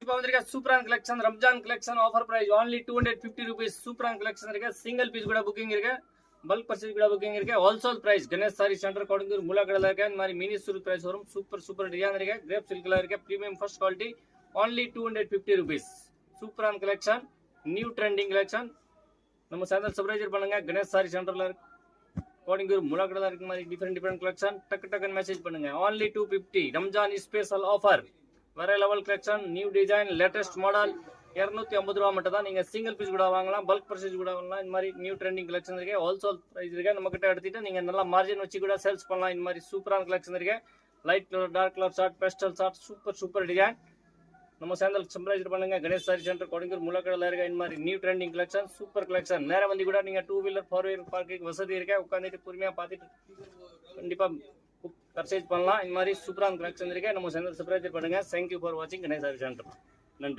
சூப்பரான collection Ramzan collection offer price only 250 rupees சூப்பரான collection இருக்கு சிங்கிள் பீஸ் கூட புக்கிங் இருக்கு பல்க் பர்ச்சேஸ் கூட புக்கிங் இருக்கு wholesale price Ganesh sari Centre Kodungur மூலக்கடல இருக்கு இந்த மாதிரி மினி சூல் பிரைஸ் வரும் சூப்பர் டிசைன் இருக்கு கிரேப் சில்க்ல இருக்கு premium first quality only 250 rupees சூப்பரான கலெக்ஷன் நியூ ட்ரெண்டிங் கலெக்ஷன் நம்ம சேனல் சப்ஸ்கிரைப் பண்ணுங்க கணேஷ் சாரி சென்டர்ல இருக்கு கோடிங்கூர் மூலக்கடல இருக்கு மாதிரி டிஃபரெண்ட் கலெக்ஷன் டக்குன்னு மெசேஜ் பண்ணுங்க only 250 ரம்ஜான் ஸ்பெஷல் ஆஃபர் வேற level collection new design latest model 250 ரூபாய் மட்டும் தான் நீங்க சிங்கிள் பீஸ் கூட வாங்கலாம் பல்க் பர்ச்சேஸ் கூட வாங்கலாம் இந்த மாதிரி நியூ ட்ரெண்டிங் கலெக்ஷன் இருக்கு ஹோல்சேல் பிரைஸ் இருக்கு நம்ம கிட்ட எடுத்துட்டு நீங்க நல்லா மார்ஜின் வச்சு கூட சேல்ஸ் பண்ணலாம் இந்த மாதிரி சூப்பரான கலெக்ஷன் இருக்கு light colour dark colour short pastel short super design நம்ம சேனல் சப்ஸ்கிரைப் பண்ணுங்க கணேஷ் சாரி சென்டர் கோடிங்கூர் மூலக்கடல இருக்கு இந்த மாதிரி new trending collection super collection நேரா வந்து கூட நீங்க 2 வீலர் 4 வீலர் பார்க்கிங் வசதி இருக்கு உட்கார்ந்துட்டு பொறுமையா பார்த்துட்டு கண்டிப்பா பர்ச்சேஸ் பண்ணலாம் இந்த மாதிரி சூப்பரான கலெக்ஷன் இருக்கு நம்ம சேனல் சப்ஸ்கிரைப் பண்ணுங்க தேங்க்யூ ஃபார் வாட்சிங் கணேஷ் சாரி சென்டர் நன்றி